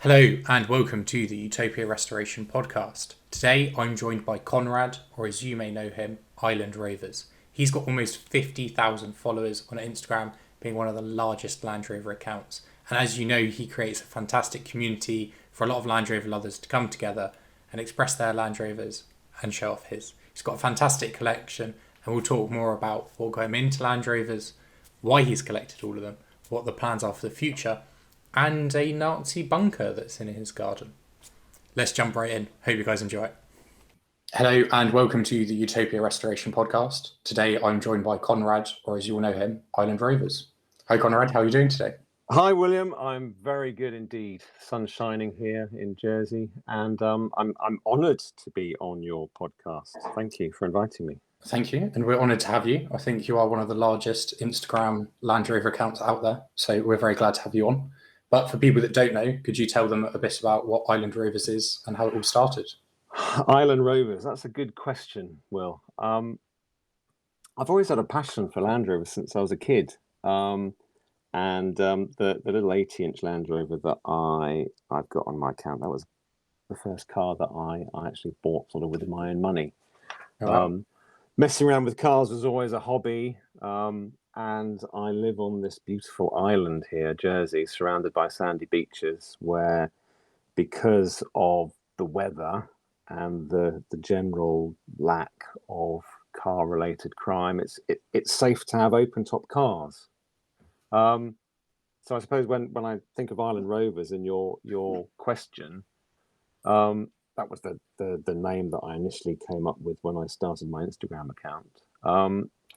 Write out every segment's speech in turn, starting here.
Hello and welcome to the Utopia Restoration podcast. Today I'm joined by Conrad, or as you may know him, Island Rovers. He's got almost 50,000 followers on Instagram, being one of the largest Land Rover accounts. And as you know, he creates a fantastic community for a lot of Land Rover lovers to come together and express their Land Rovers and show off his. He's got a fantastic collection, and we'll talk more about what got him into Land Rovers, why he's collected all of them, what the plans are for the future, and a Nazi bunker that's in his garden. Let's jump right in. Hope you guys enjoy it. Hello and welcome to the Utopia Restoration podcast. Today I'm joined by Conrad, or as you all know him, Island Rovers. Hi Conrad, how are you doing today? Hi William, I'm very good indeed. Sun shining here in Jersey, and I'm honoured to be on your podcast. Thank you for inviting me. Thank you, and we're honoured to have you. I think you are one of the largest Instagram Land Rover accounts out there, so we're very glad to have you on. But for people that don't know, could you tell them a bit about what Island Rovers is and how it all started? Island Rovers, that's a good question, Will. I've always had a passion for Land Rovers since I was a kid. The little 80-inch Land Rover that I've got on my account, that was the first car that I actually bought sort of with my own money. Oh, wow. Messing around with cars was always a hobby. And I live on this beautiful island here, Jersey, surrounded by sandy beaches, where because of the weather and the general lack of car-related crime, it's safe to have open-top cars. So I suppose when I think of Island Rovers and your question, that was the name that I initially came up with when I started my Instagram account.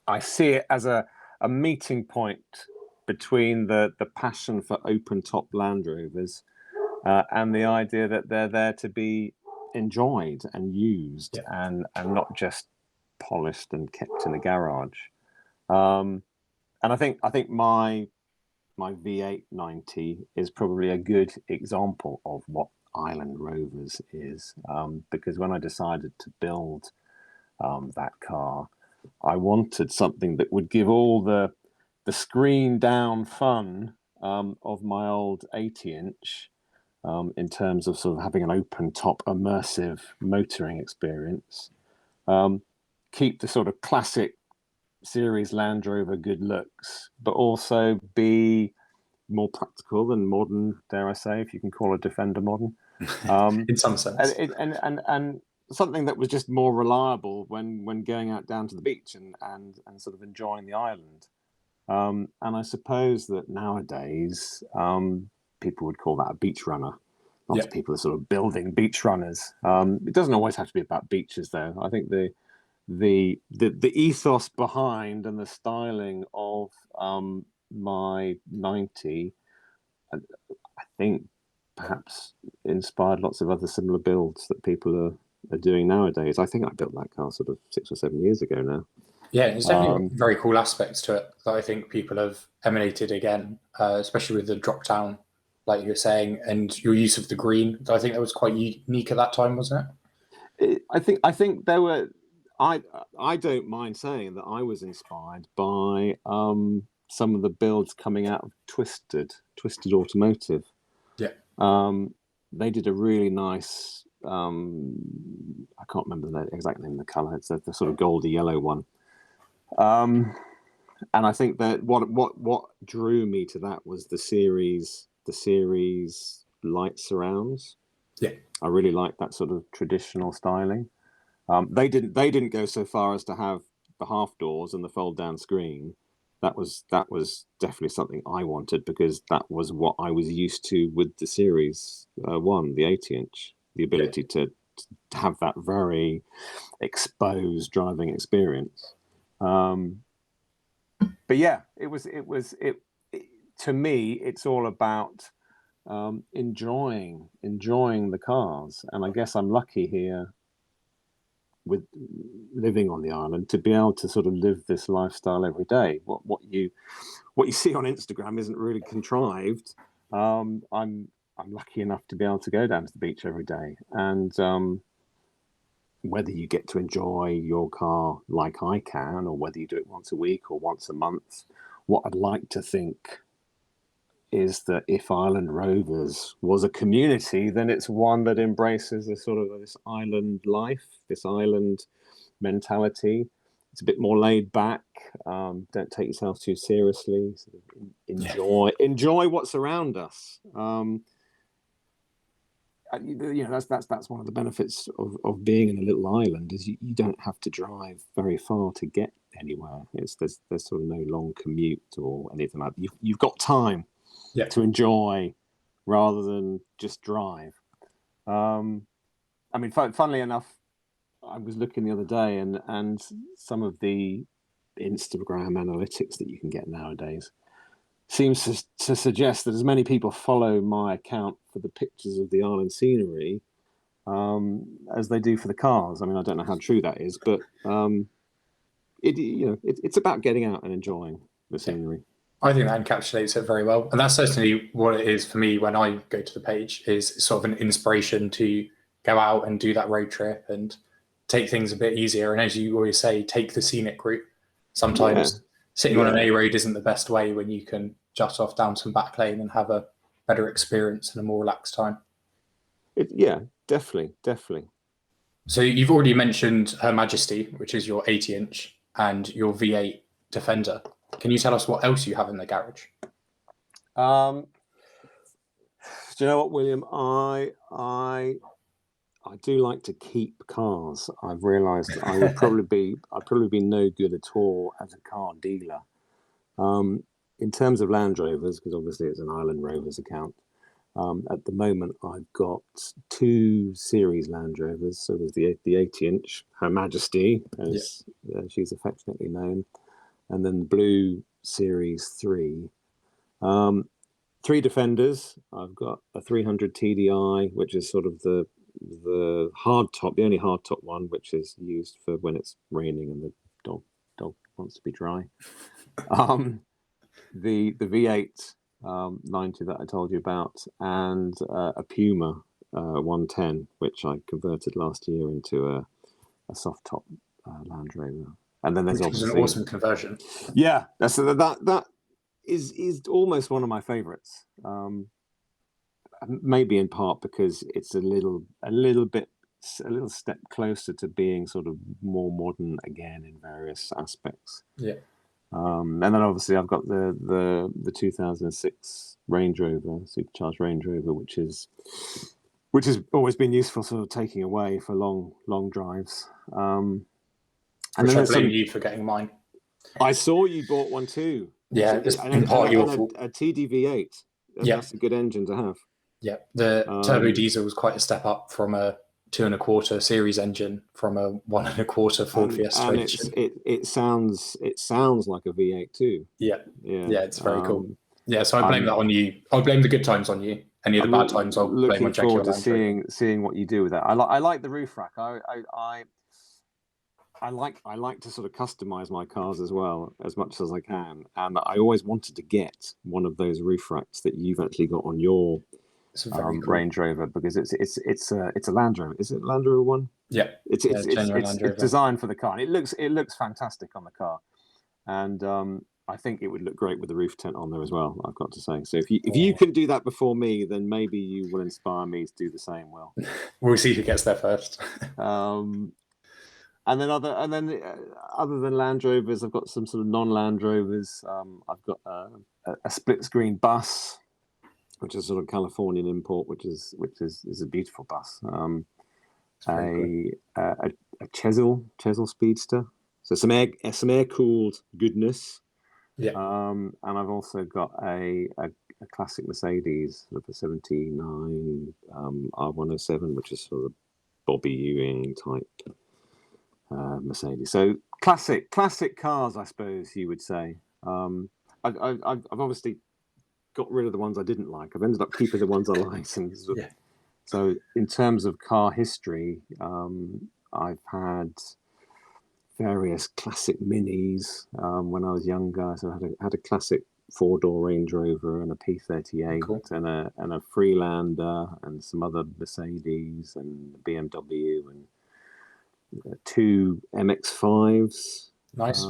I see it as a meeting point between the passion for open-top Land Rovers and the idea that they're there to be enjoyed and used, and not just polished and kept in a garage. And I think my V8 90 is probably a good example of what Island Rovers is, because when I decided to build that car, I wanted something that would give all the screen down fun of my old 80-inch in terms of sort of having an open top immersive motoring experience, keep the sort of classic series Land Rover good looks, but also be more practical and modern, dare I say, if you can call a Defender modern. In some sense. And something that was just more reliable when going out down to the beach and sort of enjoying the island. And I suppose that nowadays people would call that a beach runner. Lots of people are sort of building beach runners. It doesn't always have to be about beaches, though. I think the ethos behind and the styling of my 90, I think perhaps inspired lots of other similar builds that people are doing nowadays. I think I built that car sort of 6 or 7 years ago now. Yeah, there's definitely very cool aspects to it that I think people have emulated again, especially with the drop down, like you were saying, and your use of the green. I think that was quite unique at that time, wasn't it? I think there were. I don't mind saying that I was inspired by some of the builds coming out of Twisted Automotive. Yeah. They did a really nice. I can't remember the exact name of the color. It's the sort of goldy yellow one. And I think that what drew me to that was the series light surrounds. Yeah, I really like that sort of traditional styling. They didn't go so far as to have the half doors and the fold down screen. That was definitely something I wanted, because that was what I was used to with the series one, the 80-inch, the ability to have that very exposed driving experience. But yeah, it to me, it's all about enjoying the cars. And I guess I'm lucky here with living on the island to be able to sort of live this lifestyle every day. What you see on Instagram isn't really contrived. I'm lucky enough to be able to go down to the beach every day, and whether you get to enjoy your car like I can, or whether you do it once a week or once a month, what I'd like to think is that if Island Rovers was a community, then it's one that embraces this sort of this island life, this island mentality. It's a bit more laid back. Don't take yourself too seriously. Sort of enjoy what's around us. That's one of the benefits of being in a little island is you don't have to drive very far to get anywhere. There's sort of no long commute or anything like that. You've got time to enjoy rather than just drive. Funnily enough, I was looking the other day and some of the Instagram analytics that you can get nowadays seems to suggest that as many people follow my account for the pictures of the island scenery as they do for the cars. I mean, I don't know how true that is, but it's about getting out and enjoying the scenery. I think that encapsulates it very well. And that's certainly what it is for me when I go to the page, is sort of an inspiration to go out and do that road trip and take things a bit easier. And as you always say, take the scenic route. Sometimes sitting on an A road isn't the best way when you can jut off down some back lane and have a better experience and a more relaxed time. Definitely. So you've already mentioned Her Majesty, which is your 80-inch, and your V8 Defender. Can you tell us what else you have in the garage? Do you know what, William? I do like to keep cars. I've realised I'd probably be no good at all as a car dealer. In terms of Land Rovers, because obviously it's an Island Rovers account. At the moment, I've got 2 series Land Rovers. So there's the 80-inch, Her Majesty, as she's affectionately known, and then the Blue Series 3. 3 Defenders. I've got a 300 TDI, which is sort of the hard top, the only hard top one, which is used for when it's raining and the dog wants to be dry. The V8 90 that I told you about, and a Puma 110, which I converted last year into a soft top Land Rover. And then there's obviously an awesome conversion. Yeah, that is almost one of my favorites. Maybe in part because it's a little step closer to being sort of more modern again in various aspects. And then obviously I've got the 2006 Range Rover, supercharged Range Rover, which has always been useful, sort of taking away for long drives. And then I blame you for getting mine. I saw you bought one too. Yeah, it's in part your fault. A TDV8. That's a good engine to have. Yeah, the turbo diesel was quite a step up from a 2.25 series engine from a 1.25 Ford Fiesta. And it sounds like a V8 too. Yeah, it's very cool. Yeah, so I blame that on you. I'll blame the good times on you. Any of the bad times, I'll blame on Jackie. Looking forward to seeing what you do with that. I like the roof rack. I like to sort of customize my cars as well as much as I can, and I always wanted to get one of those roof racks that you've actually got on your Range Rover, because it's a Land Rover. Is it Land Rover 1? Yeah, it's designed for the car. And it looks fantastic on the car, and I think it would look great with the roof tent on there as well, I've got to say. So if you can do that before me, then maybe you will inspire me to do the same. Well, we'll see who gets there first. And then other than Land Rovers, I've got some sort of non-Land Rovers. I've got a split screen bus, which is sort of Californian import, which is a beautiful bus. A Chesil Speedster, so some air cooled goodness. Yeah. And I've also got a classic Mercedes, sort of a 79 R107, which is sort of Bobby Ewing type Mercedes. So classic cars, I suppose you would say. I've obviously got rid of the ones I didn't like. I've ended up keeping the ones I liked. And so in terms of car history, I've had various classic minis when I was younger. So I had a classic 4-door Range Rover and a P38 and a Freelander and some other Mercedes and BMW and 2 MX-5s. Nice.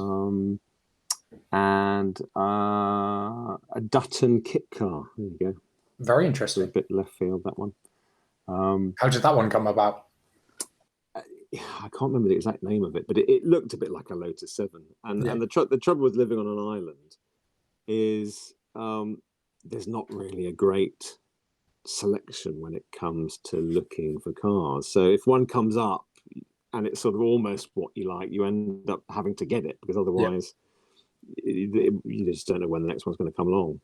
and a Dutton kit car. There you go. Very So a interesting. bit left field, that one. How did that one come about? I can't remember the exact name of it, but it looked a bit like a Lotus 7. And Yeah. the trouble with living on an island is there's not really a great selection when it comes to looking for cars. So if one comes up and it's sort of almost what you like, you end up having to get it because Yeah. otherwise you just don't know when the next one's going to come along.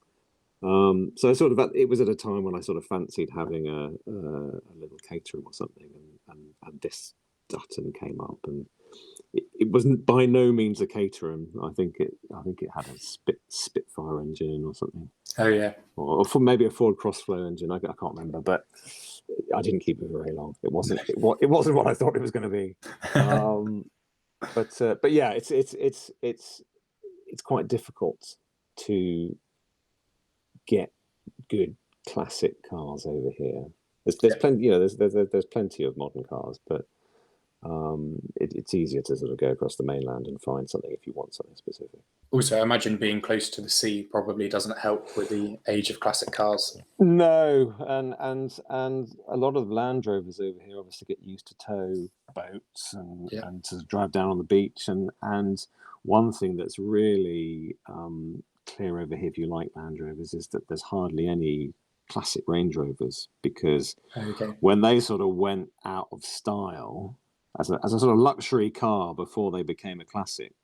So it was at a time when I sort of fancied having a little caterum or something, and this Dutton came up, and it wasn't by no means a caterum. I think it had a Spitfire engine or something, Oh yeah. or for maybe a Ford Crossflow engine. I can't remember, but I didn't keep it very long. It wasn't what I thought it was going to be. But yeah, it's quite difficult to get good classic cars over here. There's plenty, there's plenty of modern cars, but it's easier to sort of go across the mainland and find something if you want something specific. Also, I imagine being close to the sea probably doesn't help with the age of classic cars. No, and a lot of Land Rovers over here obviously get used to tow boats and to drive down on the beach, and one thing that's really clear over here if you like Land Rovers is that there's hardly any classic Range Rovers, because when they sort of went out of style as a sort of luxury car before they became a classic,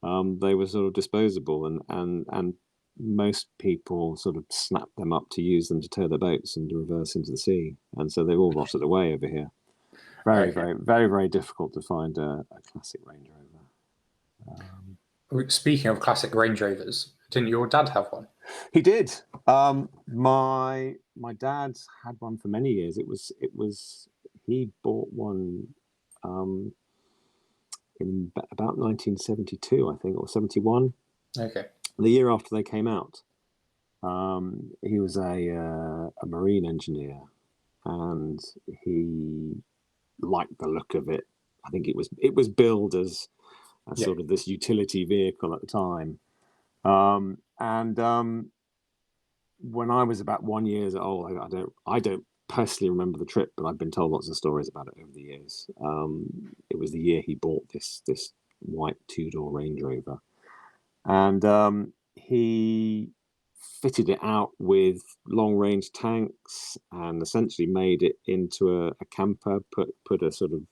they were sort of disposable, and most people sort of snap them up to use them to tow their boats and to reverse into the sea, and so they've all rotted away over here. Very, very difficult to find a classic Range Rover. Speaking of classic Range Rovers, didn't your dad have one? He did. My dad had one for many years. He bought one in about 1972, I think, or 71. Okay. The year after they came out. He was a marine engineer, and he liked the look of it. I think it was billed as sort of this utility vehicle at the time. When I was about 1 year old, I don't personally remember the trip, but I've been told lots of stories about it over the years. It was the year he bought this white two-door Range Rover, and he fitted it out with long-range tanks and essentially made it into a camper. Put a sort of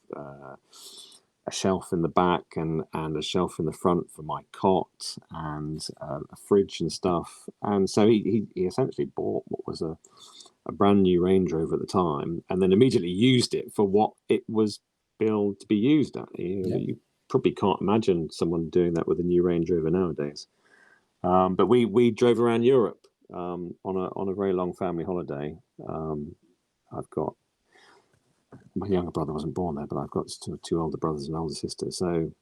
a shelf in the back and a shelf in the front for my cot, and a fridge and stuff. And so he essentially bought what was a brand new Range Rover at the time, and then immediately used it for what it was built to be used at. You probably can't imagine someone doing that with a new Range Rover nowadays. But we drove around Europe on a very long family holiday. I've got, my younger brother wasn't born there, but I've got two older brothers and an older sister. So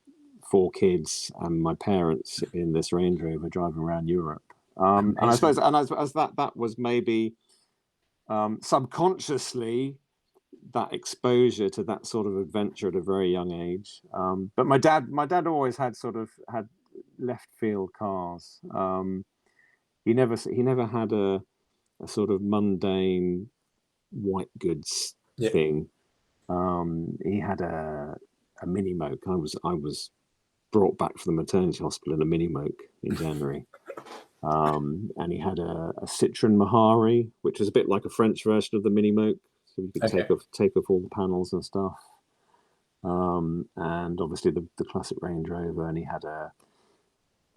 4 kids and my parents in this Range Rover driving around Europe. And I suppose that was maybe subconsciously that exposure to that sort of adventure at a very young age. But my dad always had left field cars. He never had a sort of mundane white goods thing. He had a mini moke. I was brought back from the maternity hospital in a mini moke in January. And he had a Citroen Mahari, which was a bit like a French version of the mini moke, so you could take off all the panels and stuff. And obviously the classic Range Rover, and he had a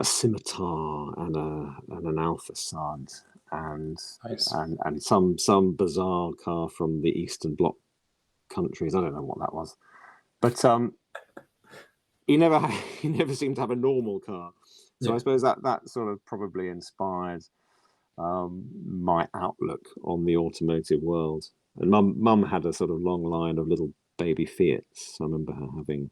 Scimitar and an Alpha Sud, and some bizarre car from the Eastern Bloc countries. I don't know what that was, but he never seemed to have a normal car. So I suppose that sort of probably inspired my outlook on the automotive world. And mum had a sort of long line of little baby Fiats. I remember her having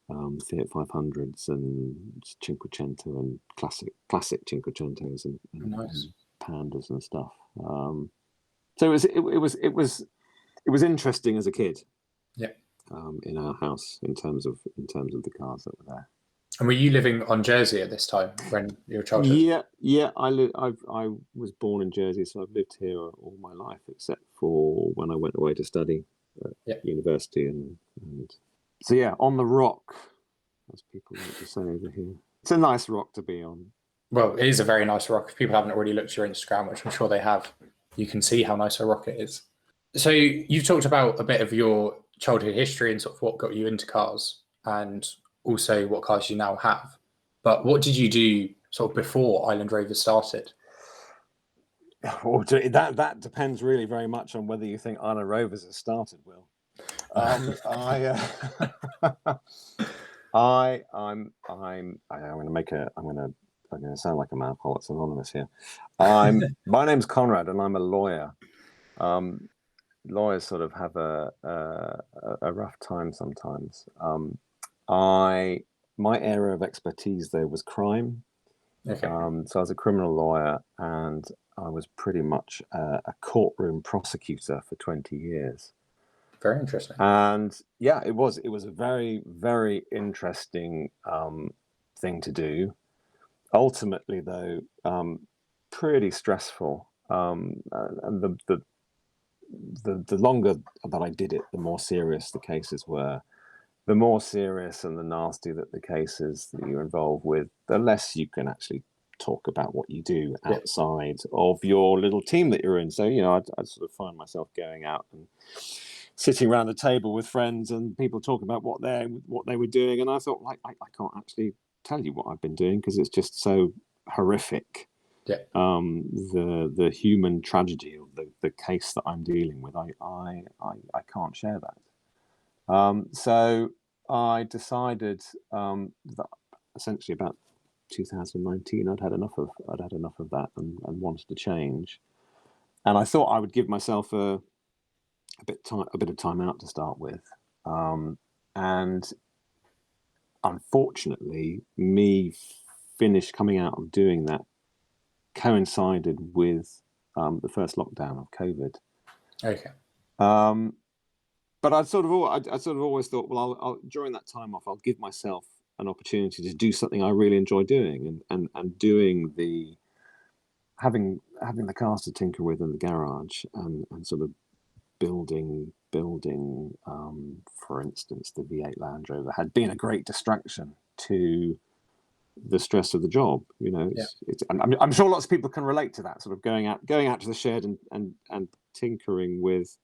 Fiat 500s and Cinquecento and classic Cinquecentos and Pandas and stuff. So it was interesting as a kid. Yeah. In our house in terms of the cars that were there. And were you living on Jersey at this time when your childhood? Yeah. I was born in Jersey, so I've lived here all my life, except for when I went away to study at Yeah. university, and so yeah, on the rock, as people like to say over here. It's a nice rock to be on. Well, it is a very nice rock. If people haven't already looked at your Instagram, which I'm sure they have, you can see how nice a rock it is. So you've talked about a bit of your childhood history and sort of what got you into cars and also what cars you now have. But what did you do sort of before Island Rovers started? Well, that depends really very much on whether you think Island Rovers has started, Will. I'm going to sound like I'm Alcoholics Anonymous here. My name's Conrad, and I'm a lawyer. Lawyers sort of have a rough time sometimes. My area of expertise though was crime. Okay. So I was a criminal lawyer, and I was pretty much a courtroom prosecutor for 20 years. Very interesting. And yeah, it was a very, very interesting thing to do. Ultimately, though, pretty stressful. And the longer that I did it, the more serious the cases were. The more serious and the nasty that the cases that you're involved with, the less you can actually talk about what you do outside of your little team that you're in. So, I'd sort of find myself going out and sitting around a table with friends and people talking about what they were doing. And I thought, like, I can't actually tell you what I've been doing because it's just so horrific. Yeah. The human tragedy of the case that I'm dealing with, I can't share that. So I decided that essentially about 2019, I'd had enough of that and wanted to change. And I thought I would give myself a bit of time out to start with. And unfortunately, me coming out of doing that coincided with the first lockdown of COVID. Okay. But I sort of always thought, well, I'll during that time off, I'll give myself an opportunity to do something I really enjoy doing, and doing having the cars to tinker with in the garage, and sort of building. For instance, the V8 Land Rover had been a great distraction to the stress of the job. I'm sure lots of people can relate to that, sort of going out to the shed and tinkering with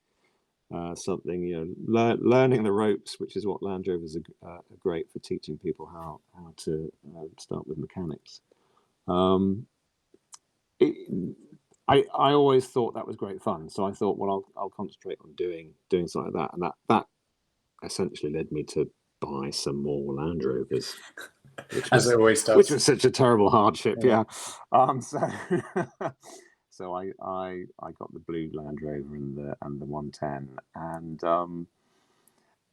something, learning the ropes, which is what Land Rovers are great for, teaching people how to start with mechanics. I always thought that was great fun, so I thought, well, I'll concentrate on doing something like that, and that essentially led me to buy some more Land Rovers, As it always does. which was such a terrible hardship. Yeah. So I got the blue Land Rover and the 110,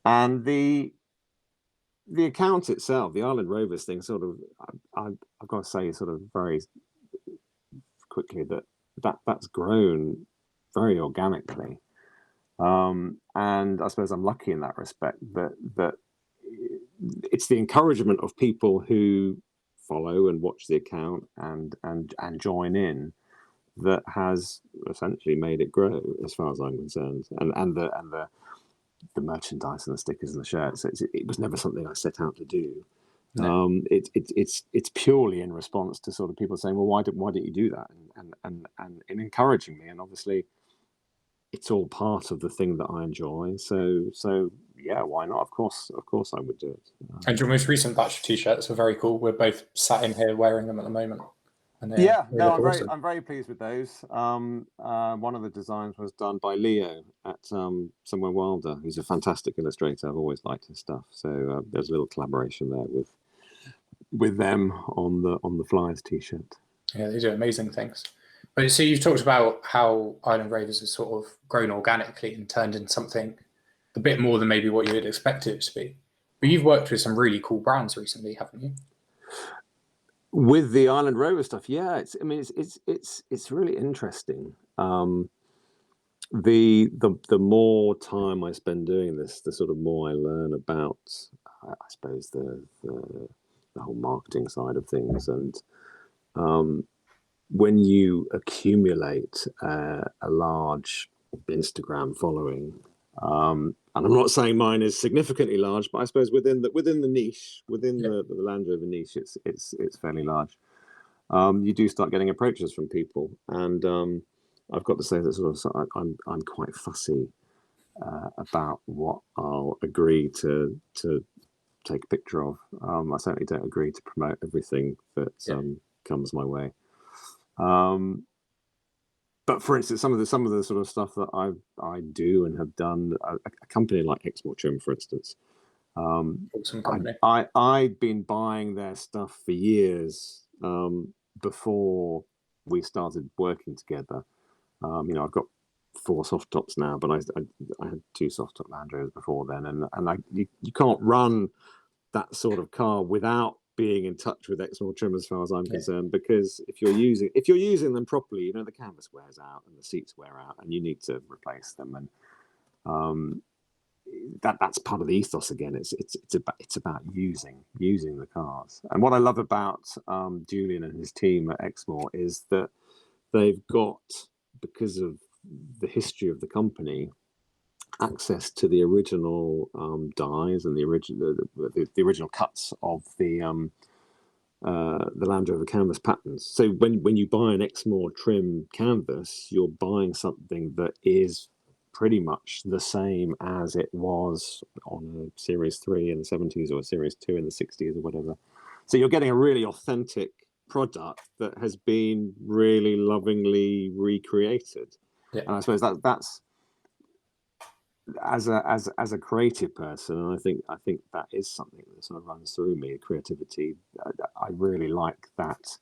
and the account itself, the Island Rovers thing, sort of, I've got to say, sort of very quickly that's grown very organically, and I suppose I'm lucky in that respect that it's the encouragement of people who follow and watch the account and join in that has essentially made it grow, as far as I'm concerned, and the merchandise and the stickers and the shirts. It was never something I set out to do. No. It's purely in response to sort of people saying, well, why didn't you do that, and encouraging me, and obviously it's all part of the thing that I enjoy. So yeah, why not? Of course I would do it. And your most recent batch of t-shirts are very cool. We're both sat in here wearing them at the moment. And I'm very pleased with those. One of the designs was done by Leo at Somewhere Wilder, who's a fantastic illustrator. I've always liked his stuff. So there's a little collaboration there with them on the Flyers t-shirt. Yeah, they do amazing things. But so you've talked about how Island Rovers has sort of grown organically and turned into something a bit more than maybe what you would expect it to be. But you've worked with some really cool brands recently, haven't you? With the Island Rover stuff, yeah, it's really interesting. The more time I spend doing this, the sort of more I learn about, I suppose, the the whole marketing side of things. And when you accumulate a large Instagram following, and I'm not saying mine is significantly large, but I suppose within the niche, within Yeah. the Land Rover niche, it's fairly large. You do start getting approaches from people, and I've got to say that I'm quite fussy about what I'll agree to take a picture of. I certainly don't agree to promote everything that Yeah. comes my way. But for instance, some of the sort of stuff that I do and have done, a company like Exmoor Trim, for instance, Awesome company. I'd been buying their stuff for years before we started working together. I've got 4 soft tops now, but I had 2 soft top Land Rovers before then, and you can't run that sort of car without being in touch with Exmoor Trim, as far as I'm concerned, because if you're using them properly, the canvas wears out and the seats wear out, and you need to replace them, and that's part of the ethos again. It's about using the cars. And what I love about Julian and his team at Exmoor is that they've got, because of the history of the company, access to the original dies and the original cuts of the Land Rover canvas patterns. So when you buy an Exmoor Trim canvas, you're buying something that is pretty much the same as it was on a Series 3 in the 70s or a Series 2 in the 60s or whatever. So you're getting a really authentic product that has been really lovingly recreated. Yeah. And I suppose that's as a creative person, and I think that is something that sort of runs through me, creativity. I really like that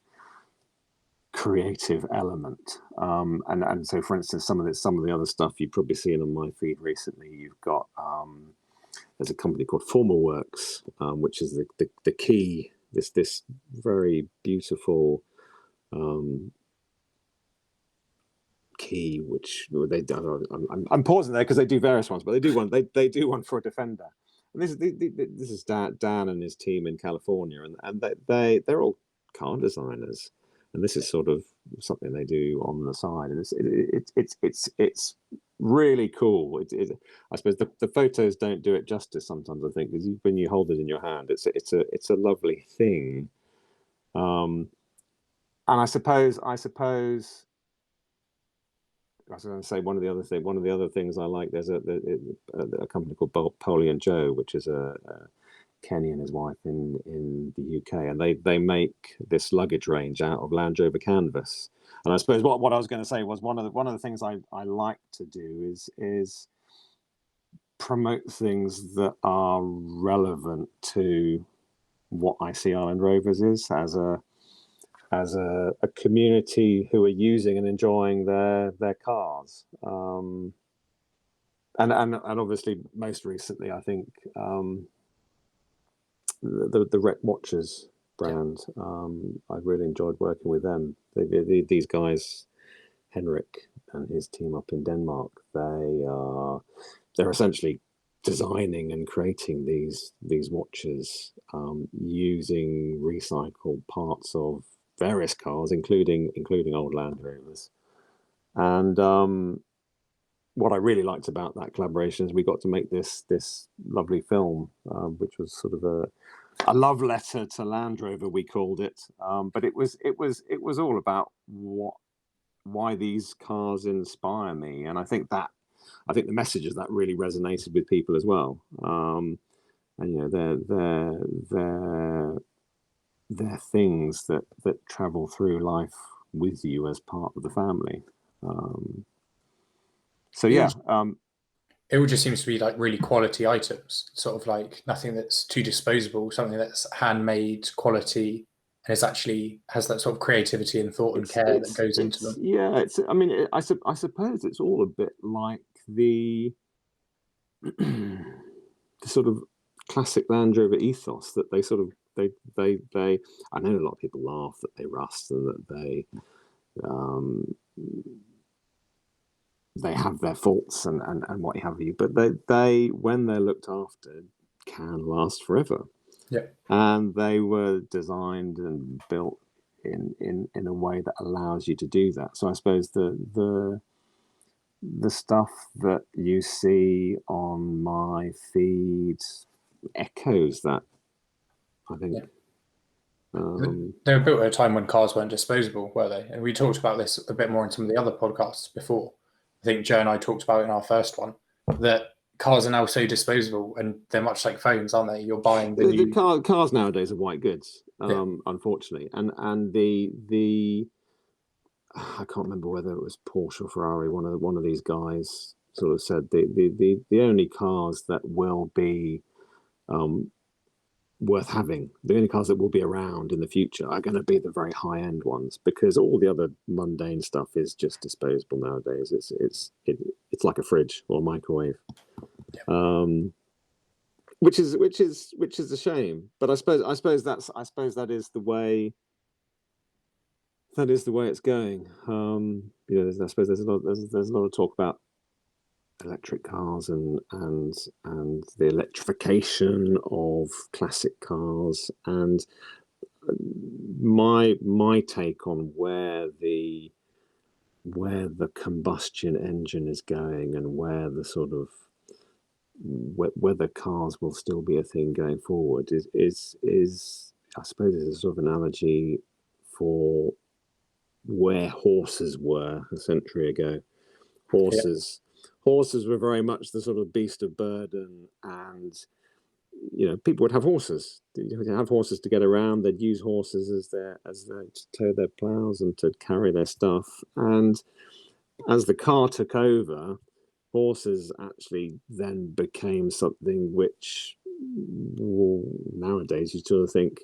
creative element, and so, for instance, some of the other stuff you've probably seen on my feed recently, you've got there's a company called Formal Works, which is the key, this very beautiful key, which they do. I'm pausing there because they do various ones, but they do one for a Defender. And this is Dan and his team in California, and they're all car designers, and this is sort of something they do on the side, and it's really cool. I suppose the photos don't do it justice sometimes, I think, because when you hold it in your hand, it's a lovely thing. And I suppose I was going to say one of the other things I like. There's a company called Polly and Joe, which is a Kenny and his wife in the UK, and they make this luggage range out of Land Rover canvas. And I suppose what I was going to say was one of the things I like to do is promote things that are relevant to what I see Island Rovers is as a community who are using and enjoying their cars. And obviously most recently, I think the Rec Watchers brand. I really enjoyed working with them. These guys, Henrik and his team up in Denmark, they're essentially designing and creating these watches using recycled parts of various cars, including old Land Rovers. And what I really liked about that collaboration is we got to make this lovely film, which was sort of a love letter to Land Rover, we called it. But it was all about why these cars inspire me, and I think the messages that really resonated with people as well. And they're things that travel through life with you as part of the family. So yeah, It all just seems to be like really quality items, sort of like nothing that's too disposable, something that's handmade, quality, and it's actually has that sort of creativity and thought and care that goes into them. yeah, I mean, I suppose it's all a bit like the sort of classic Land Rover ethos that they sort of they I know a lot of people laugh that they rust and that um, they have their faults and what have you, but they when they're looked after can last forever. Yeah. and they were designed and built in a way that allows you to do that. So I suppose the stuff that you see on my feed echoes that, I think. Yeah. Um, They were built at a time when cars weren't disposable, were they? And we talked about this a bit more in some of the other podcasts before. I think Joe and I talked about it in our first one that cars are now so disposable and they're much like phones, aren't they? You're buying the the new. cars nowadays are white goods, Yeah. unfortunately, and the I can't remember whether it was Porsche or Ferrari. One of these guys sort of said the only cars that will be um, worth having, the only cars that will be around in the future are going to be the very high end ones, because all the other mundane stuff is just disposable nowadays. It's like a fridge or a microwave, um, which is a shame. But I suppose that is the way. That is the way it's going. I suppose there's a lot of talk about electric cars and the electrification of classic cars, and my take on where the combustion engine is going, and where the sort of whether cars will still be a thing going forward is I suppose is a sort of analogy for where horses were a century ago. Yeah. Horses were very much the sort of beast of burden, and people would have horses. They'd have horses to get around. They'd use horses as their to tow their plows and to carry their stuff. And as the car took over, horses actually then became something which, well, nowadays you sort of think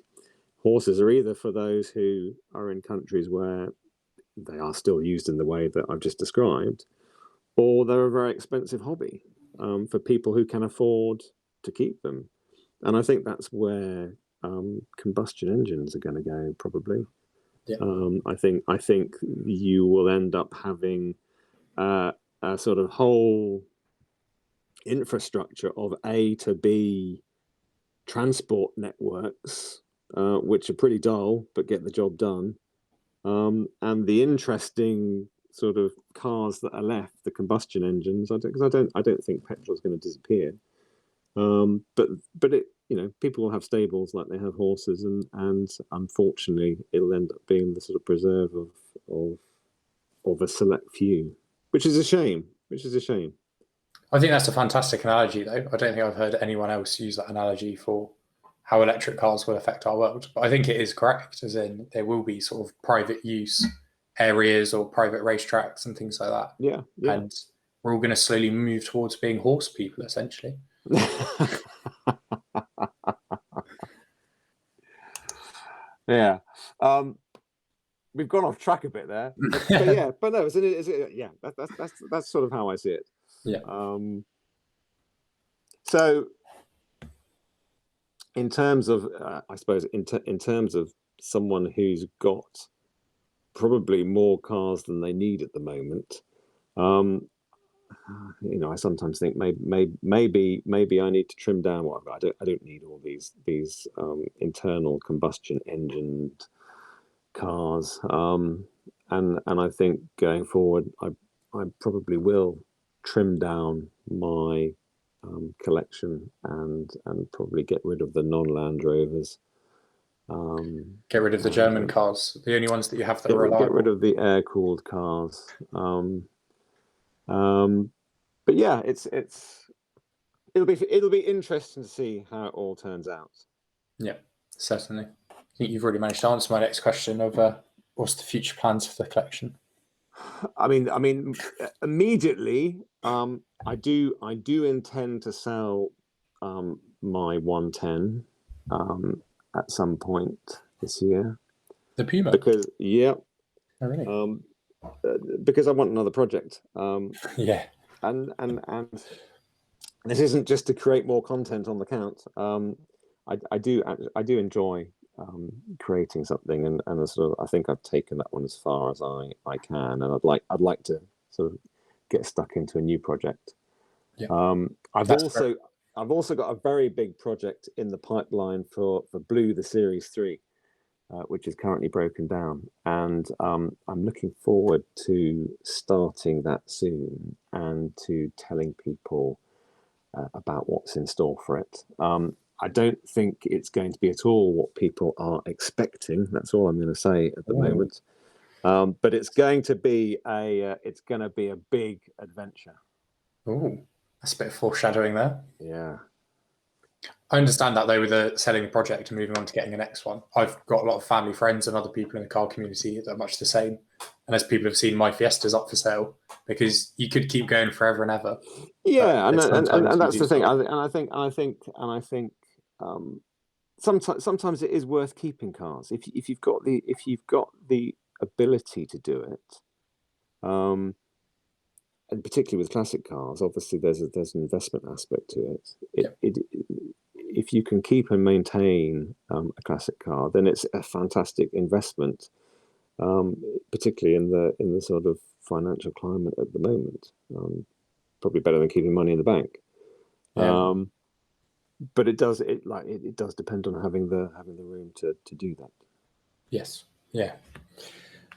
horses are either for those who are in countries where they are still used in the way that I've just described, or they're a very expensive hobby for people who can afford to keep them. And I think that's where combustion engines are going to go, probably. Yeah. I think you will end up having a sort of whole infrastructure of A to B transport networks, which are pretty dull but get the job done. And the interesting sort of cars that are left, the combustion engines, I don't think petrol is going to disappear. But people will have stables like they have horses, and unfortunately, it'll end up being the sort of preserve of a select few, which is a shame. Which is a shame. I think that's a fantastic analogy, though. I don't think I've heard anyone else use that analogy for how electric cars will affect our world. But I think it is correct, as in there will be sort of private use areas or private racetracks and things like that. Yeah, yeah. And we're all going to slowly move towards being horse people, essentially. Yeah. We've gone off track a bit there, but yeah, but no, yeah, that's sort of how I see it. Yeah. So, in terms of, I suppose, in terms of someone who's got probably more cars than they need at the moment, I sometimes think maybe I need to trim down what I've got. I don't need all these internal combustion engine cars, and I think going forward, I probably will trim down my collection and probably get rid of the non-Land Rovers. Get rid of the German cars, the only ones that you have that are reliable. Get rid of the air-cooled cars. But yeah, it'll be interesting to see how it all turns out. Yeah, certainly. I think you've already managed to answer my next question of what's the future plans for the collection. I mean, immediately, I do intend to sell my 110 at some point this year. The Puma, because oh, really? Because I want another project. Yeah, and this isn't just to create more content on the count. I do enjoy creating something, and sort of, I think I've taken that one as far as I can, and I'd like to sort of get stuck into a new project. Yeah. I've That's also great. I've also got a very big project in the pipeline for Blue, the Series 3, which is currently broken down. And I'm looking forward to starting that soon and to telling people about what's in store for it. I don't think it's going to be at all what people are expecting. That's all I'm going to say at the moment. But it's going to be a big adventure. Oh, that's a bit of foreshadowing there. Yeah. I understand that though, with the selling the project and moving on to getting the next one. I've got a lot of family, friends, and other people in the car community that are much the same. And as people have seen my Fiestas up for sale, because you could keep going forever and ever. Yeah, and that's the thing. I think sometimes it is worth keeping cars if you've got the ability to do it. And particularly with classic cars, obviously there's an investment aspect to it. If you can keep and maintain a classic car, then it's a fantastic investment, particularly in the sort of financial climate at the moment. Probably better than keeping money in the bank. Yeah. But it does depend on having the room to do that. Yes. Yeah.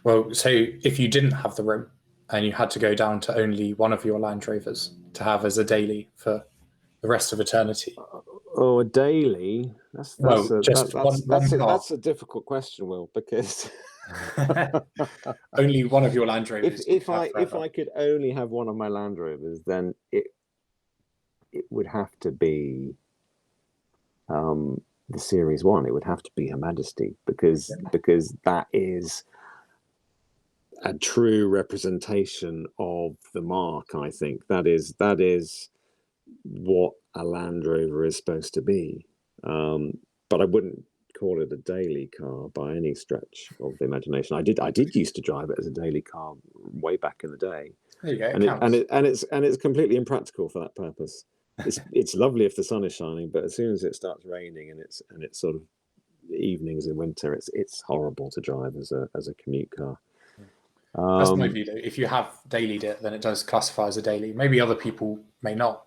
Well, so if you didn't have the room and you had to go down to only one of your Land Rovers to have as a daily for the rest of eternity. A daily? That's a difficult question, Will, because only one of your Land Rovers. If I could only have one of my Land Rovers, then it would have to be the Series 1. It would have to be Her Majesty because that is a true representation of the mark. I think that is what a Land Rover is supposed to be. But I wouldn't call it a daily car by any stretch of the imagination. I did used to drive it as a daily car way back in the day. There you go. It's completely impractical for that purpose. It's lovely if the sun is shining, but as soon as it starts raining and it's sort of evenings in winter, it's horrible to drive as a commute car. That's my view, though. If you have dailied it, then it does classify as a daily. Maybe other people may not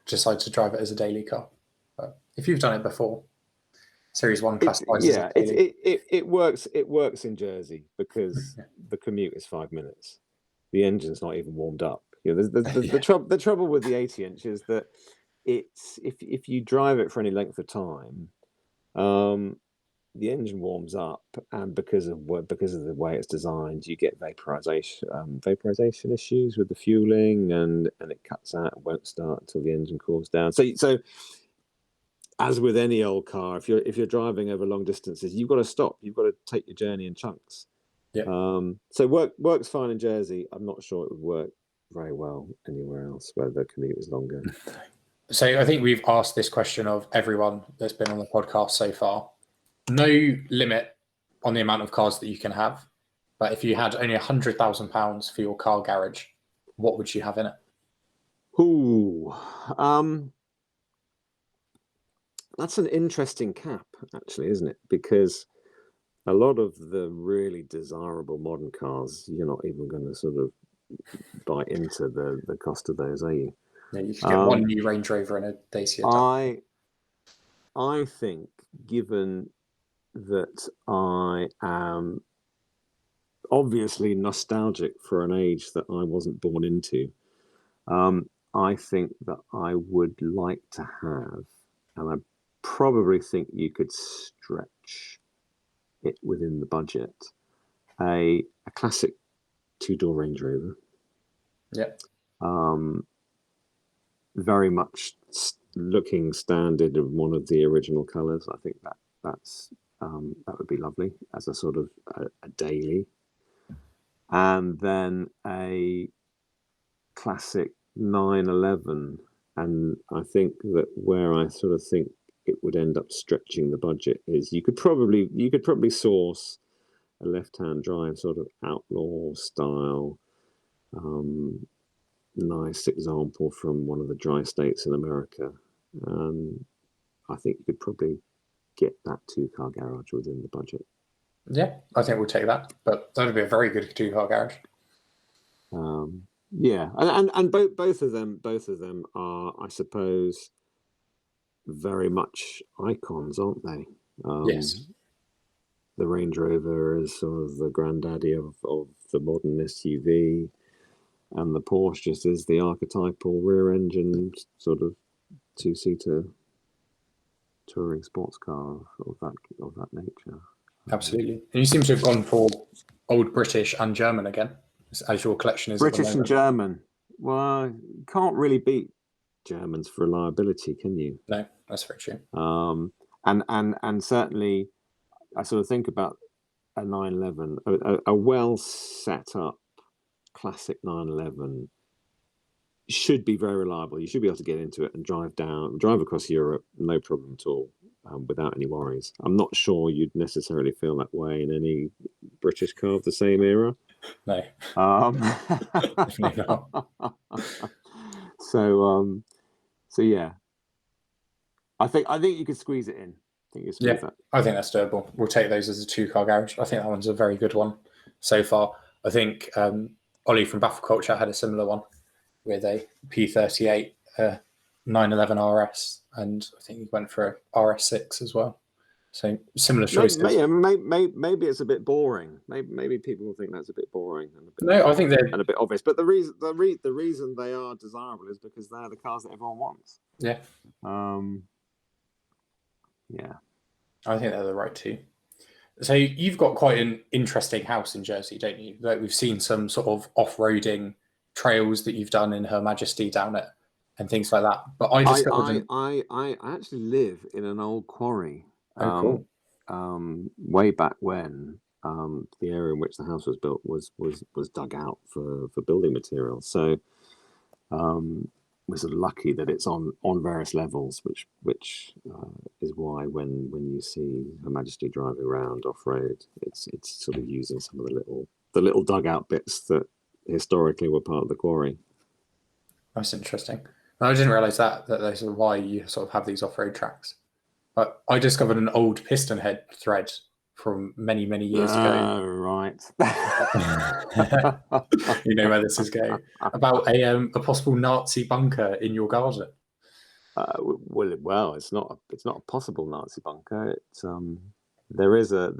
decide to drive it as a daily car, but if you've done it before, Series 1 classifies as a daily. It works in Jersey because the commute is 5 minutes. The engine's not even warmed up. The trouble with the 80-inch is that it's if you drive it for any length of time, the engine warms up, and because of the way it's designed, you get vaporization issues with the fueling, and it cuts out and won't start until the engine cools down. So as with any old car, if you're driving over long distances, you've got to stop. You've got to take your journey in chunks. Yeah. So works fine in Jersey. I'm not sure it would work very well anywhere else where the commute is longer. So I think we've asked this question of everyone that's been on the podcast so far. No limit on the amount of cars that you can have, but if you had only £100,000 for your car garage, what would you have in it? Ooh, that's an interesting cap, actually, isn't it? Because a lot of the really desirable modern cars, you're not even going to sort of bite into the cost of those, are you? Yeah, you could get one new Range Rover and a Dacia. I think, given that I am obviously nostalgic for an age that I wasn't born into, I think that I would like to have, and I probably think you could stretch it within the budget, a classic two-door Range Rover. Yeah. Very much looking standard of one of the original colours. I think that would be lovely as a sort of a daily. And then a classic 911. And I think that where I sort of think it would end up stretching the budget is you could probably source a left-hand drive sort of outlaw style, nice example from one of the dry states in America. I think you could probably get that 2-car garage within the budget. Yeah, I think we'll take that. But that would be a very good 2-car garage. Yeah, and both of them are, I suppose, very much icons, aren't they? Yes, The Range Rover is sort of the granddaddy of the modern SUV, and the Porsche just is the archetypal rear-engine sort of two-seater touring sports car of that nature. absolutely. And you seem to have gone for old British and German again, as your collection is at the British and moment. German. Well, you can't really beat Germans for reliability, can you? No, that's very true. And certainly, I sort of think about a 911, a well set up classic 911 should be very reliable. You should be able to get into it and drive across Europe, no problem at all, without any worries. I'm not sure you'd necessarily feel that way in any British car of the same era. No, Um, definitely not. so yeah, I think you could squeeze it in. I think you could Yeah, squeeze that. I think that's doable. We'll take those as a 2-car garage. I think that one's a very good one so far. I think Ollie from Baffle Culture had a similar one with a P38 911 RS, and I think he went for a RS6 as well. So similar choices. Maybe it's a bit boring. Maybe people will think that's a bit boring No, I think they're and a bit obvious. But the reason they are desirable is because they're the cars that everyone wants. yeah. Yeah. I think they're the right two. So you've got quite an interesting house in Jersey, don't you? Like we've seen some sort of off-roading trails that you've done in Her Majesty down it and things like that. But I discovered I actually live in an old quarry. oh cool. Way back when, the area in which the house was built was dug out for building materials. So we're sort of lucky that it's on various levels, which is why when you see Her Majesty driving around off road, it's sort of using some of the little dugout bits that historically were part of the quarry. That's interesting. And I didn't realize that that's sort of why you sort of have these off-road tracks. But I discovered an old piston head thread from many, many years ago. Right. You know where this is going. About a possible Nazi bunker in your garden. Well, it's not a possible Nazi bunker. There is a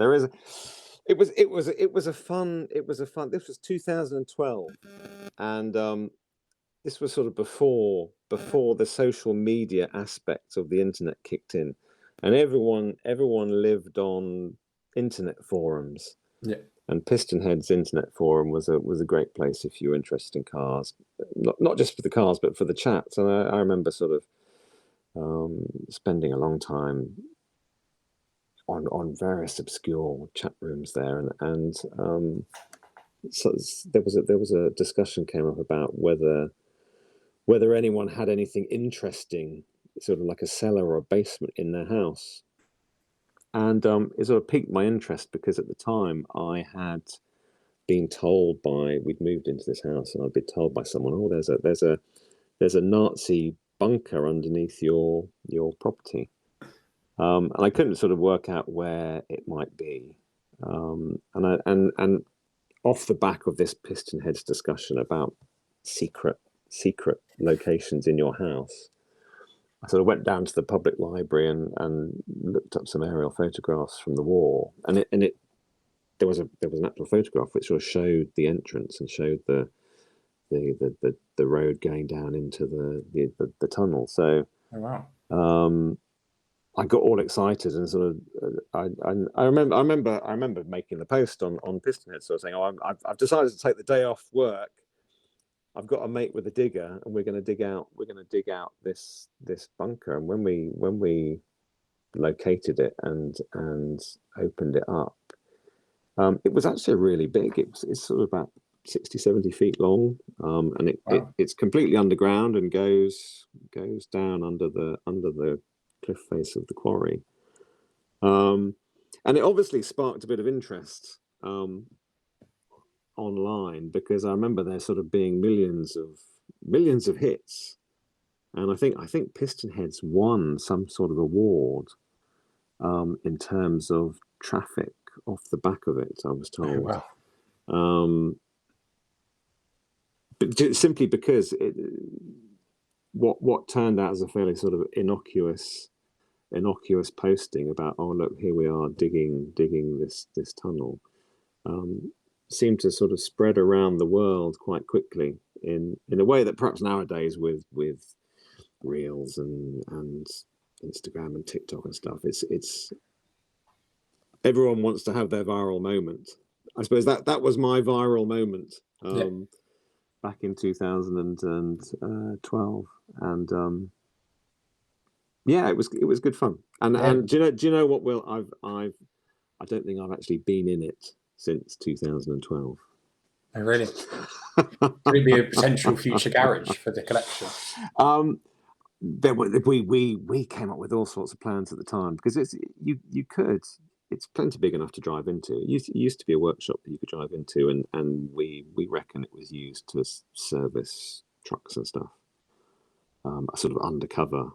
it was a fun. This was 2012, and this was sort of before the social media aspect of the internet kicked in, and everyone lived on internet forums. Yeah. And Pistonhead's internet forum was a great place if you're interested in cars, not just for the cars but for the chats. And I remember sort of spending a long time on various obscure chat rooms there, and so there was a discussion came up about whether anyone had anything interesting, sort of like a cellar or a basement in their house. And it sort of piqued my interest because at the time I had been told we'd moved into this house and I'd been told by someone, oh, there's a Nazi bunker underneath your property. And I couldn't sort of work out where it might be. And off the back of this Pistonheads discussion about secret locations in your house, I sort of went down to the public library and looked up some aerial photographs from the war, and there was an actual photograph which sort of showed the entrance and showed the road going down into the tunnel. So Oh, wow. I got all excited and sort of I remember making the post on Pistonhead, sort of saying, oh, I've decided to take the day off work. I've got a mate with a digger, and we're going to dig out this bunker. And when we located it and opened it up, it was actually really big. It's sort of about 60, 70 feet long, and Wow. it's completely underground and goes down under the cliff face of the quarry. And it obviously sparked a bit of interest online, because I remember there sort of being millions of hits, and I think Pistonheads won some sort of award in terms of traffic off the back of it, I was Oh, told. wow. But simply because what turned out as a fairly sort of innocuous innocuous posting about, oh look, here we are digging this tunnel, seemed to sort of spread around the world quite quickly in a way that perhaps nowadays with Reels and Instagram and TikTok and stuff, it's everyone wants to have their viral moment. I suppose that was my viral moment back in 2012, and it was good fun. And do you know what, Will? I don't think I've actually been in it since 2012. Oh, really? Could it be a potential future garage for the collection? We came up with all sorts of plans at the time, because it's plenty big enough to drive into. It used to be a workshop that you could drive into, and we reckon it was used to service trucks and stuff, a sort of undercover.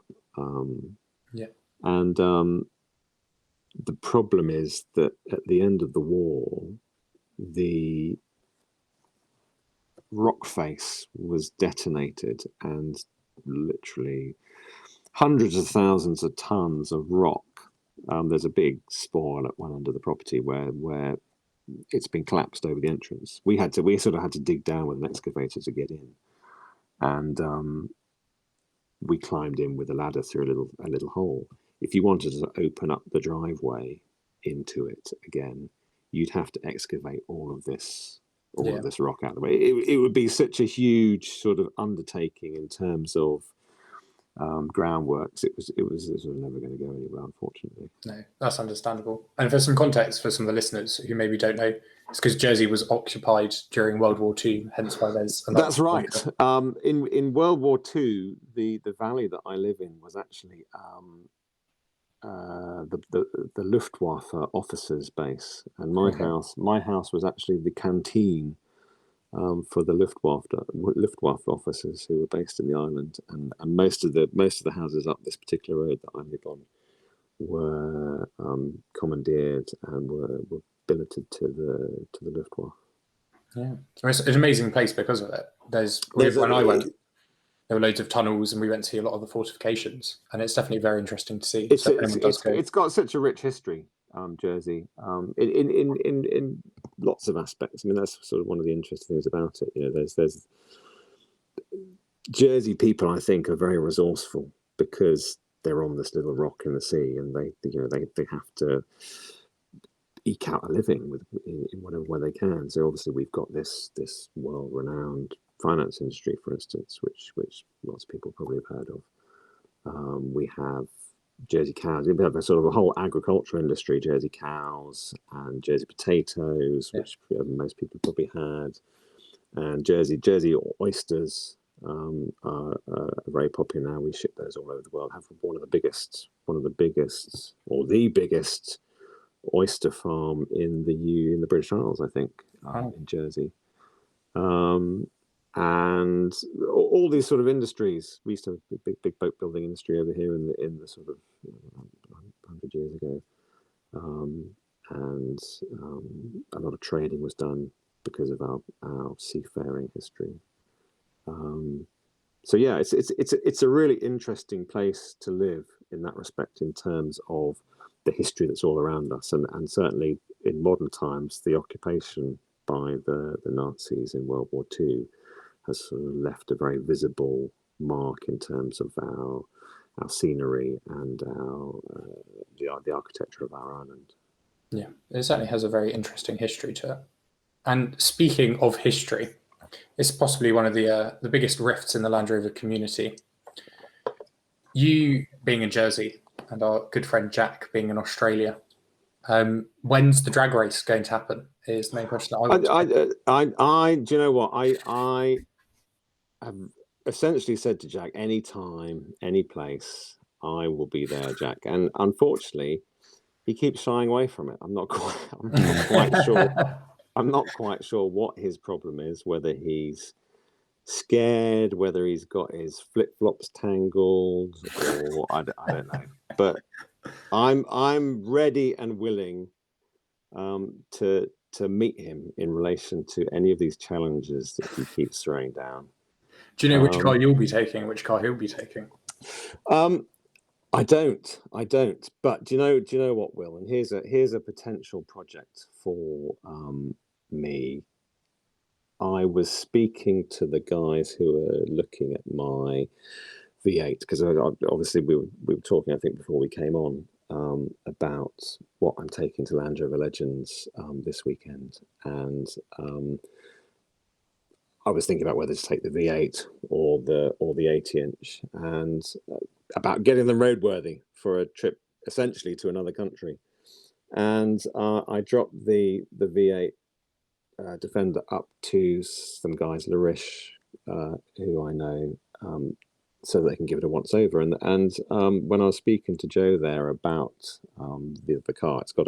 And the problem is that at the end of the war, the rock face was detonated, and literally hundreds of thousands of tons of rock. There's a big spoil at one end of the property where it's been collapsed over the entrance. We sort of had to dig down with an excavator to get in, and we climbed in with a ladder through a little hole. If you wanted to open up the driveway into it again, you'd have to excavate all of this rock out of the way. It would be such a huge sort of undertaking in terms of groundworks. It was never going to go anywhere, unfortunately. No, that's understandable. And for some context for some of the listeners who maybe don't know, it's because Jersey was occupied during World War II, hence why there's a lot. That's right. In World War II, the valley that I live in was actually the Luftwaffe officers' base, and my house was actually the canteen for the Luftwaffe officers who were based in the island, and most of the houses up this particular road that I live on were commandeered and were billeted to the Luftwaffe. Yeah, it's an amazing place because of it. When I went, there were loads of tunnels, and we went to see a lot of the fortifications, and it's definitely very interesting to see. It's got such a rich history, Jersey, in lots of aspects. I mean, that's sort of one of the interesting things about it. You know, there's Jersey people, I think, are very resourceful because they're on this little rock in the sea, and they have to eke out a living in whatever way they can. So obviously we've got this world-renowned finance industry, for instance, which lots of people probably have heard of. We have Jersey cows. We have a sort of a whole agricultural industry, Jersey cows and Jersey potatoes, which most people probably had. And Jersey oysters are very popular now. We ship those all over the world. Have one of the biggest, or the biggest oyster farm in the British Isles, I think, in Jersey. And all these sort of industries. We used to have a big boat building industry over here in the sort of 100 years ago, and a lot of trading was done because of our seafaring history. So yeah, it's a really interesting place to live in that respect, in terms of the history that's all around us, and certainly in modern times, the occupation by the Nazis in World War II has sort of left a very visible mark in terms of our scenery and the architecture of our island. Yeah, it certainly has a very interesting history to it. And speaking of history, it's possibly one of the biggest rifts in the Land Rover community. You being in Jersey and our good friend Jack being in Australia, when's the drag race going to happen? Is the main question that do you know what? I have essentially said to Jack, anytime, any place, I will be there, Jack. And unfortunately, he keeps shying away from it. I'm not quite sure. I'm not quite sure what his problem is, whether he's scared, whether he's got his flip-flops tangled, or I don't know. But I'm ready and willing to meet him in relation to any of these challenges that he keeps throwing down. Do you know which car you'll be taking, which car he'll be taking? I don't. But do you know what, Will? And here's a potential project for me. I was speaking to the guys who are looking at my V8 because obviously we were talking, I think, before we came on about what I'm taking to Land Rover Legends this weekend, and I was thinking about whether to take the V8 or the 80-inch, and about getting them roadworthy for a trip essentially to another country. And I dropped the V8 Defender up to some guys, Larish, who I know, so that they can give it a once over. And when I was speaking to Joe there about the car, it's got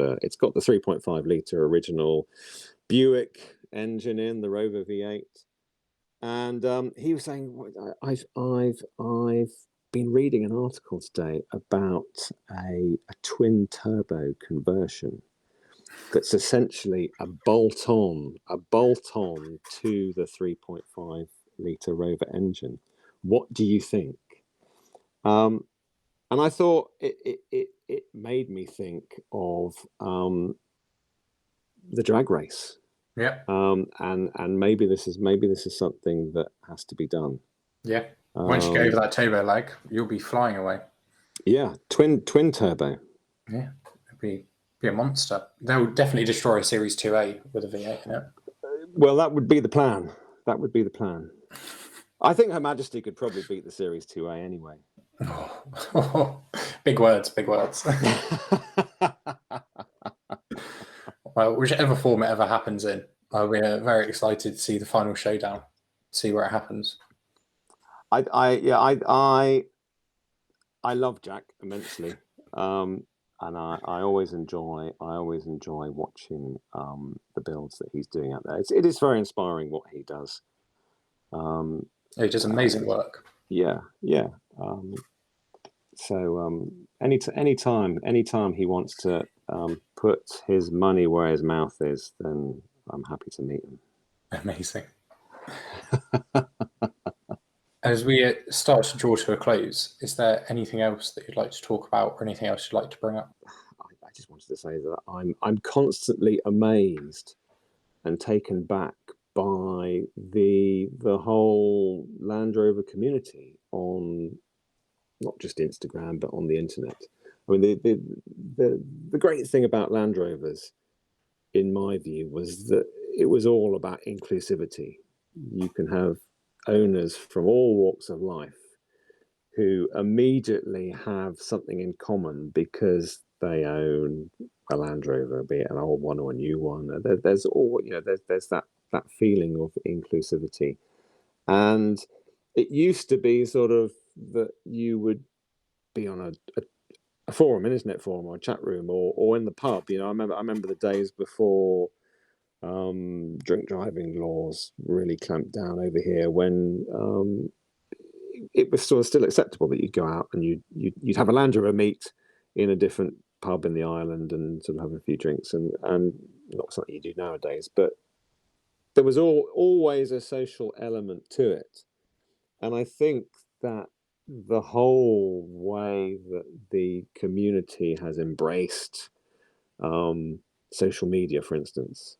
the 3.5 litre original Buick engine in the Rover V8, and he was saying, I've been reading an article today about a twin turbo conversion that's essentially a bolt-on to the 3.5 litre Rover engine. What do you think? And I thought it made me think of the drag race. Yeah. And maybe this is something that has to be done. Yeah. Once you get over that turbo lag, you'll be flying away. Yeah, twin turbo. Yeah, it'd be a monster. They'll definitely destroy a Series 2A with a V8 in it. Well, that would be the plan. I think Her Majesty could probably beat the Series 2A anyway. Big words. Well, whichever form it ever happens in, we're very excited to see the final showdown, see where it happens. I love Jack immensely, and I always enjoy watching the builds that he's doing out there. It is very inspiring what he does. He does amazing work. Yeah. So anytime he wants to put his money where his mouth is, then I'm happy to meet him. Amazing. As we start to draw to a close, is there anything else that you'd like to talk about, or anything else you'd like to bring up? I just wanted to say that I'm constantly amazed and taken back by the whole Land Rover community on not just Instagram but on the internet. I mean, the great thing about Land Rovers, in my view, was that it was all about inclusivity. You can have owners from all walks of life who immediately have something in common because they own a Land Rover, be it an old one or a new one. There's that feeling of inclusivity, and it used to be sort of that you would be on a forum, an internet forum, or a chat room, or in the pub. I remember the days before drink driving laws really clamped down over here, when it was sort of still acceptable that you'd go out and you'd have a Land Rover meet in a different pub in the island and sort of have a few drinks, and not something you do nowadays, but there was always a social element to it. And I think that the whole way that the community has embraced social media, for instance,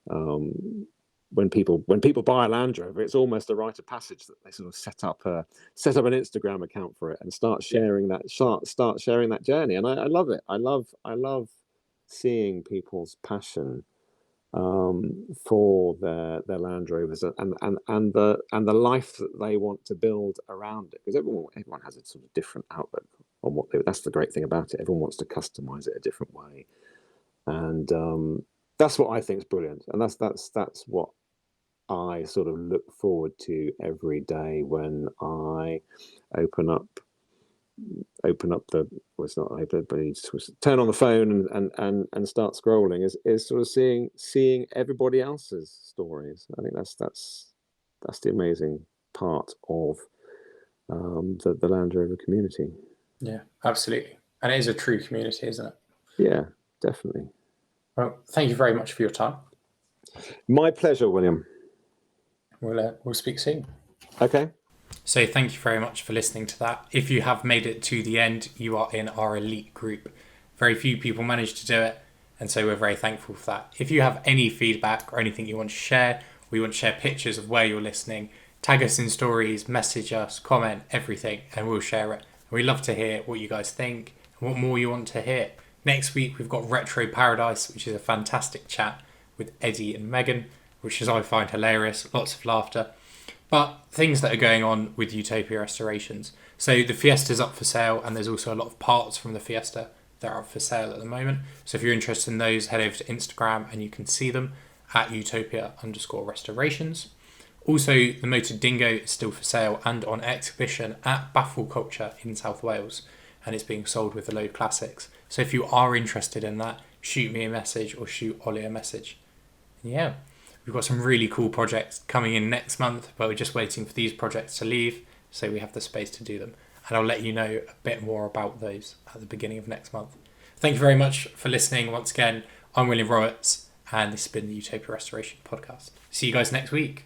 when people buy a Land Rover, it's almost a rite of passage that they sort of set up an Instagram account for it and start sharing that journey. And I love it. I love seeing people's passion for their Land Rovers and the life that they want to build around it, because everyone has a sort of different outlook on what that's the great thing about it. Everyone wants to customize it a different way, and that's what I think is brilliant, and that's what I sort of look forward to every day when I open up the, well, it's not open, but you just turn on the phone and start scrolling, is sort of seeing everybody else's stories. I think that's the amazing part of the Land Rover community. Yeah, absolutely. And it is a true community, isn't it? Yeah, definitely. Well, thank you very much for your time. My pleasure, William. We'll speak soon. Okay. So thank you very much for listening to that. If you have made it to the end, you are in our elite group. Very few people manage to do it, and so we're very thankful for that. If you have any feedback or anything you want to share, we want to share pictures of where you're listening, tag us in stories, message us, comment, everything, and we'll share it. We love to hear what you guys think and what more you want to hear. Next week, we've got Retro Paradise, which is a fantastic chat with Eddie and Megan, which is I find hilarious, lots of laughter. But things that are going on with Utopia restorations. So the Fiesta's up for sale, and there's also a lot of parts from the Fiesta that are up for sale at the moment. So if you're interested in those, head over to Instagram and you can see them at Utopia_restorations. Also, the Motor Dingo is still for sale and on exhibition at Baffle Culture in South Wales, and it's being sold with the low classics. So if you are interested in that, shoot me a message or shoot Ollie a message. And yeah, we've got some really cool projects coming in next month, but we're just waiting for these projects to leave so we have the space to do them. And I'll let you know a bit more about those at the beginning of next month. Thank you very much for listening once again. I'm William Roberts, and this has been the Utopia Restoration Podcast. See you guys next week.